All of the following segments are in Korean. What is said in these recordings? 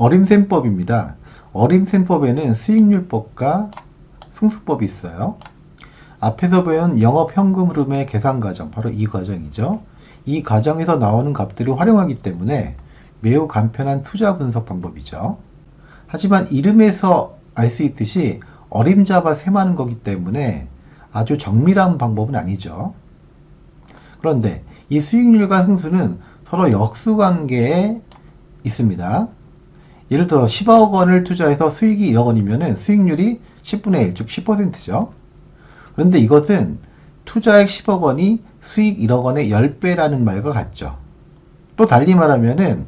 어림셈법입니다. 어림셈법에는 수익률법과 승수법이 있어요. 앞에서 배운 영업현금 흐름의 계산 과정, 바로 이 과정이죠. 이 과정에서 나오는 값들을 활용하기 때문에 매우 간편한 투자 분석 방법이죠. 하지만 이름에서 알 수 있듯이 어림잡아 셈하는 거기 때문에 아주 정밀한 방법은 아니죠. 그런데 이 수익률과 승수는 서로 역수관계에 있습니다. 예를 들어 10억 원을 투자해서 수익이 1억 원이면 수익률이 10분의 1, 즉 10%죠. 그런데 이것은 투자액 10억 원이 수익 1억 원의 10배라는 말과 같죠. 또 달리 말하면은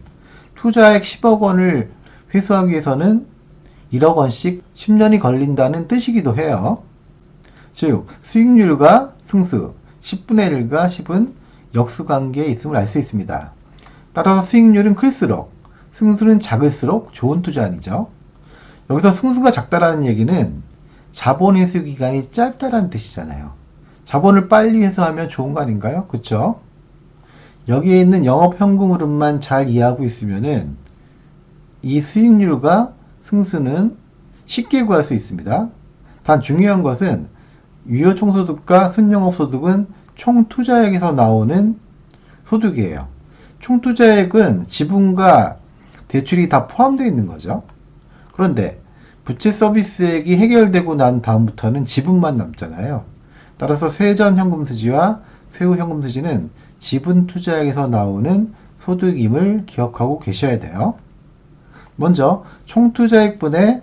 투자액 10억 원을 회수하기 위해서는 1억 원씩 10년이 걸린다는 뜻이기도 해요. 즉 수익률과 승수 10분의 1과 10은 역수관계에 있음을 알 수 있습니다. 따라서 수익률은 클수록 승수는 작을수록 좋은 투자안이죠. 여기서 승수가 작다라는 얘기는 자본 회수 기간이 짧다라는 뜻이잖아요. 자본을 빨리 회수하면 좋은 거 아닌가요? 그쵸? 여기에 있는 영업 현금 흐름만 잘 이해하고 있으면은 이 수익률과 승수는 쉽게 구할 수 있습니다. 단 중요한 것은 유효 총소득과 순영업소득은 총투자액에서 나오는 소득이에요. 총투자액은 지분과 대출이 다 포함되어 있는 거죠. 그런데 부채 서비스액이 해결되고 난 다음부터는 지분만 남잖아요. 따라서 세전 현금 수지와 세후 현금 수지는 지분 투자액에서 나오는 소득임을 기억하고 계셔야 돼요. 먼저 총투자액분의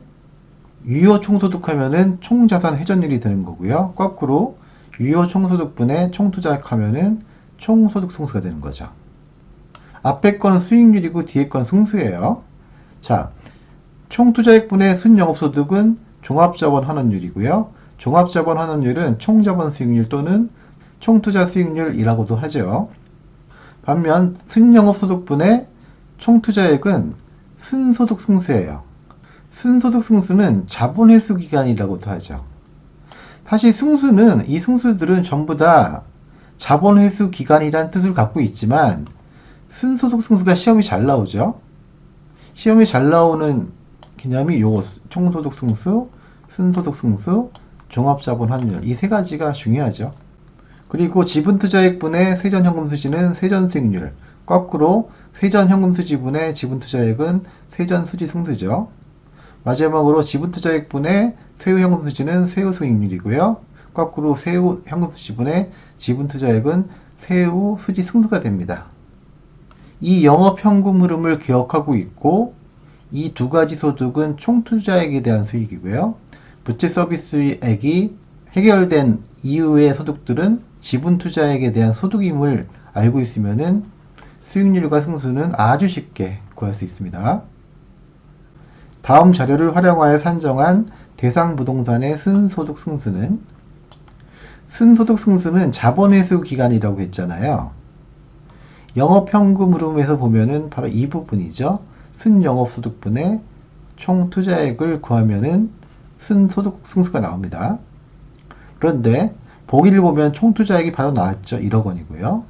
유효 총소득 하면은 총자산 회전율이 되는 거고요. 거꾸로 유효 총소득분의 총투자액 하면은 총소득 승수가 되는 거죠. 앞에 건 수익률이고 뒤에 건 승수예요. 자, 총투자액분의 순영업소득은 종합자본 환원율이고요. 종합자본 환원율은 총자본 수익률 또는 총투자 수익률이라고도 하죠. 반면 순영업소득분의 총투자액은 순소득 승수예요. 순소득 승수는 자본 회수 기간이라고도 하죠. 사실 승수는 이 승수들은 전부 다 자본 회수 기간이란 뜻을 갖고 있지만 순소득 승수가 시험이 잘 나오죠. 시험이 잘 나오는 개념이 요거 총소득 승수, 순소득 승수, 종합자본 환율 이 세 가지가 중요하죠. 그리고 지분투자액분의 세전현금수지는 세전수익률, 거꾸로 세전현금수지분의 지분투자액은 세전수지승수죠. 마지막으로 지분투자액분의 세후현금수지는 세후수익률이고요. 거꾸로 세후현금수지분의 지분투자액은 세후수지승수가 됩니다. 이 영업현금 흐름을 기억하고 있고 이 두 가지 소득은 총투자액에 대한 수익이고요. 부채 서비스액이 해결된 이후의 소득들은 지분투자액에 대한 소득임을 알고 있으면은 수익률과 승수는 아주 쉽게 구할 수 있습니다. 다음 자료를 활용하여 산정한 대상 부동산의 순소득 승수는 순소득 승수는 자본회수 기간이라고 했잖아요. 영업현금 흐름에서 보면은 바로 이 부분이죠. 순영업소득분의 총투자액을 구하면은 순소득 승수가 나옵니다. 그런데 보기를 보면 총투자액이 바로 나왔죠. 1억 원이고요.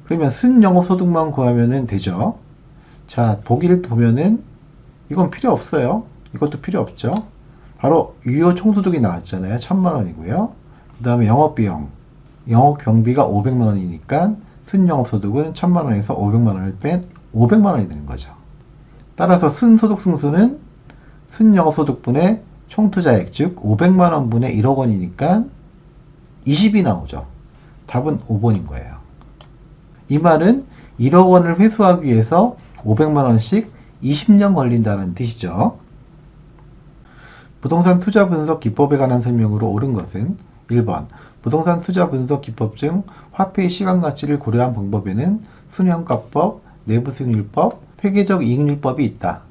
그러면 순영업소득만 구하면 되죠. 자, 보기를 보면은 이건 필요 없어요. 이것도 필요 없죠. 바로 유효 총소득이 나왔잖아요. 1000만 원이고요. 그 다음에 영업비용, 영업경비가 500만 원이니까 순영업소득은 1000만 원에서 500만 원을 뺀 500만 원이 되는 거죠. 따라서 순소득 승수는 순영업소득분의 총투자액, 즉 500만 원분의 1억 원이니까 20이 나오죠. 답은 5번인 거예요. 이 말은 1억 원을 회수하기 위해서 500만 원씩 20년 걸린다는 뜻이죠. 부동산 투자 분석 기법에 관한 설명으로 옳은 것은 1번 부동산 투자 분석 기법 중 화폐의 시간 가치를 고려한 방법에는 순환가법, 내부수익률법, 회계적 이익률법이 있다.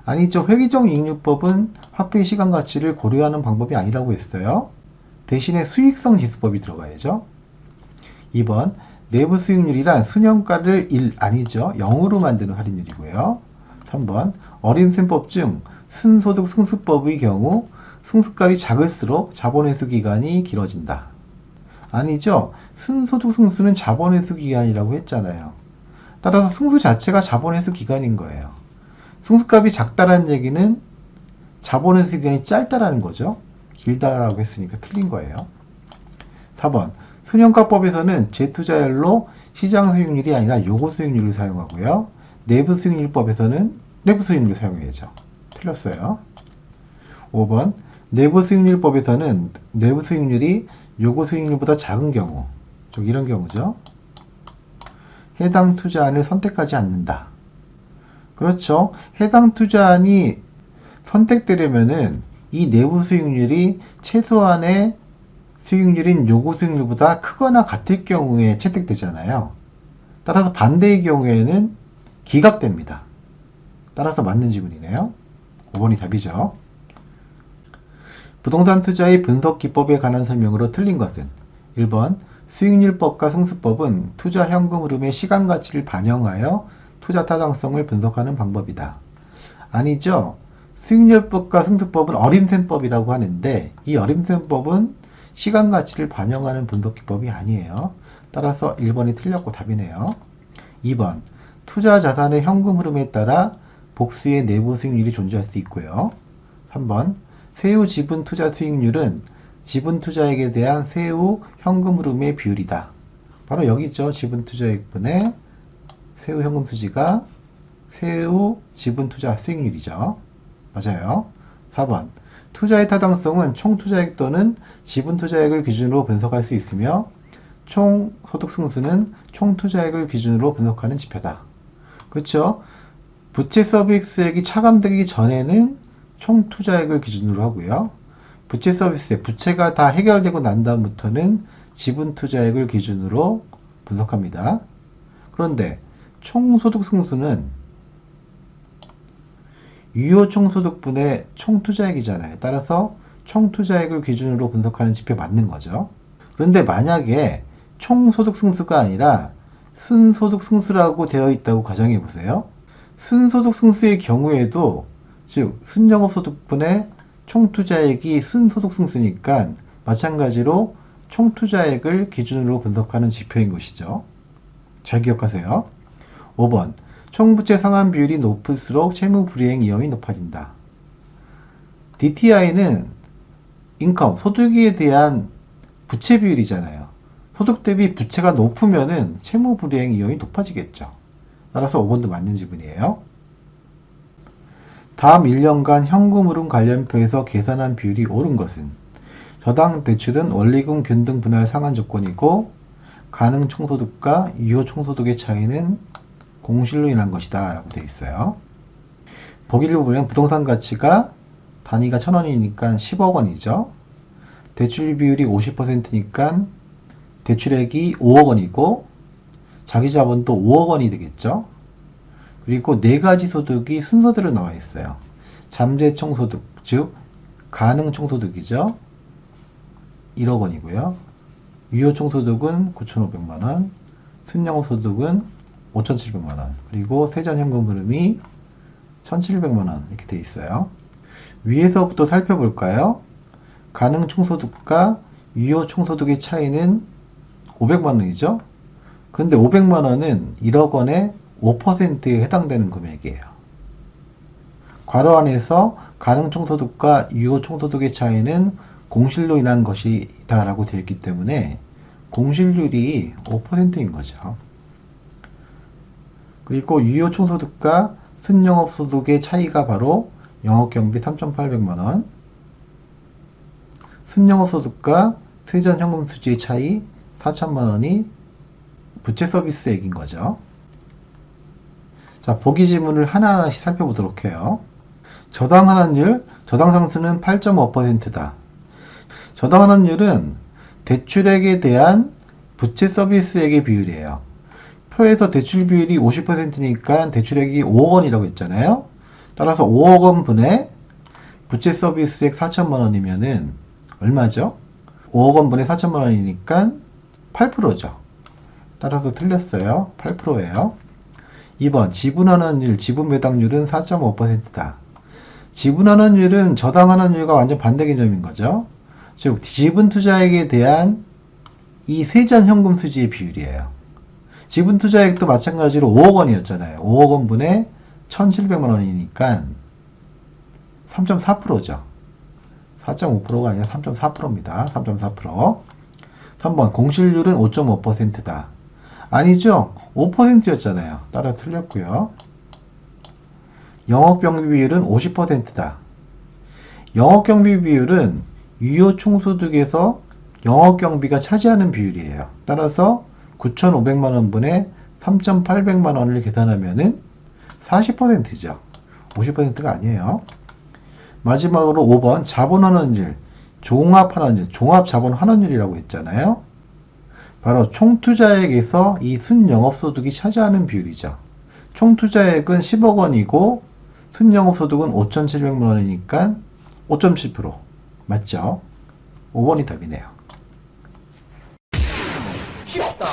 아니죠. 회계적 이익률법은 화폐의 시간 가치를 고려하는 방법이 아니라고 했어요. 대신에 수익성 지수법이 들어가야죠. 2번 내부 수익률이란 수년가를 1 아니죠. 0으로 만드는 할인율이고요. 3번 어림셈법 중 순소득 승수법의 경우 승수값이 작을수록 자본회수 기간이 길어진다. 아니죠. 순소득 승수는 자본회수 기간이라고 했잖아요. 따라서 승수 자체가 자본회수 기간인 거예요. 승수값이 작다라는 얘기는 자본의 기간이 짧다라는 거죠. 길다라고 했으니까 틀린 거예요. 4번. 순형가법에서는 재투자율로 시장 수익률이 아니라 요구 수익률을 사용하고요. 내부 수익률법에서는 내부 수익률을 사용해야죠. 틀렸어요. 5번. 내부 수익률법에서는 내부 수익률이 요구 수익률보다 작은 경우, 즉 이런 경우죠. 해당 투자안을 선택하지 않는다. 그렇죠. 해당 투자안이 선택되려면은 이 내부 수익률이 최소한의 수익률인 요구 수익률보다 크거나 같을 경우에 채택되잖아요. 따라서 반대의 경우에는 기각됩니다. 따라서 맞는 지문이네요. 5번이 답이죠. 부동산 투자의 분석 기법에 관한 설명으로 틀린 것은 1번 수익률법과 승수법은 투자 현금 흐름의 시간 가치를 반영하여 투자 타당성을 분석하는 방법이다. 아니죠. 수익률법과 승수법은 어림셈법이라고 하는데 이 어림셈법은 시간 가치를 반영하는 분석 기법이 아니에요. 따라서 1번이 틀렸고 답이네요. 2번 투자 자산의 현금 흐름에 따라 복수의 내부 수익률이 존재할 수 있고요. 3번 세후 지분 투자 수익률은 지분 투자액에 대한 세후 현금 흐름의 비율이다. 바로 여기 있죠. 지분 투자액분의 세후 현금 수지가 세후 지분 투자 수익률이죠. 맞아요. 4번 투자의 타당성은 총 투자액 또는 지분 투자액을 기준으로 분석할 수 있으며 총 소득 승수는 총 투자액을 기준으로 분석하는 지표다. 그렇죠? 부채 서비스액이 차감되기 전에는 총 투자액을 기준으로 하고요. 부채 서비스액, 부채가 다 해결되고 난 다음부터는 지분 투자액을 기준으로 분석합니다. 그런데 총 소득 승수는 유효 총소득분의 총투자액이잖아요. 따라서 총투자액을 기준으로 분석하는 지표 맞는 거죠. 그런데 만약에 총소득 승수가 아니라 순소득 승수라고 되어 있다고 가정해 보세요. 순소득 승수의 경우에도 즉 순영업소득분의 총투자액이 순소득 승수니까 마찬가지로 총투자액을 기준으로 분석하는 지표인 것이죠. 잘 기억하세요. 5번 총부채 상환 비율이 높을수록 채무 불이행 위험이 높아진다. DTI는 인컴, 소득에 대한 부채 비율이잖아요. 소득 대비 부채가 높으면은 채무 불이행 위험이 높아지겠죠. 따라서 5번도 맞는 지문이에요. 다음 1년간 현금 흐름 관련표에서 계산한 비율이 옳은 것은 저당 대출은 원리금 균등 분할 상환 조건이고 가능 총소득과 유효 총소득의 차이는 공실로 인한 것이다 라고 되어 있어요. 보기를 보면 부동산 가치가 단위가 1000원이니까 10억 원이죠. 대출 비율이 50%니까 대출액이 5억 원이고 자기 자본도 5억 원이 되겠죠. 그리고 네 가지 소득이 순서대로 나와 있어요. 잠재 총소득, 즉 가능 총소득이죠. 1억 원이고요. 유효 총소득은 9,500만 원, 순영업 소득은 5,700만 원, 그리고 세전 현금 흐름이 1,700만 원 이렇게 되어 있어요. 위에서부터 살펴볼까요? 가능 총소득과 유효 총소득의 차이는 500만 원이죠. 그런데 500만 원은 1억 원의 5%에 해당되는 금액이에요. 괄호 안에서 가능 총소득과 유효 총소득의 차이는 공실로 인한 것이다 라고 되어 있기 때문에 공실률이 5%인 거죠. 그리고 유효 총소득과 순영업소득의 차이가 바로 영업경비 3,800만원, 순영업소득과 세전현금수지의 차이 4,000만원이 부채 서비스액인 거죠. 자, 보기 지문을 하나하나씩 살펴보도록 해요. 저당 환원율, 저당 상수는 8.5%다. 저당 환원율은 대출액에 대한 부채 서비스액의 비율이에요. 표에서 대출 비율이 50%니까 대출액이 5억 원이라고 했잖아요. 따라서 5억 원 분의 부채 서비스액 4천만 원이면은 얼마죠? 5억 원 분의 4천만 원이니까 8%죠. 따라서 틀렸어요. 8%예요. 2번 지분환원율, 지분배당률은 4.5%다. 지분환원율은 저당환원율과 완전 반대 개념인 거죠. 즉 지분투자액에 대한 이 세전 현금 수지의 비율이에요. 지분투자액도 마찬가지로 5억 원이었잖아요. 5억 원 분의 1,700만 원이니까 3.4%죠. 4.5%가 아니라 3.4%입니다. 3.4%. 3번 공실률은 5.5%다. 아니죠. 5%였잖아요. 따라 틀렸고요. 영업경비 비율은 50%다. 영업경비 비율은 유효 총소득에서 영업경비가 차지하는 비율이에요. 따라서 9,500만 원분의 3,800만 원을 계산하면은 40%죠. 50%가 아니에요. 마지막으로 5번 자본환원율, 종합환원율, 종합자본환원율이라고 했잖아요. 바로 총투자액에서 이 순영업소득이 차지하는 비율이죠. 총투자액은 10억 원이고 순영업소득은 5,700만 원이니까 5.7%. 맞죠? 5번이 답이네요. 쉽다.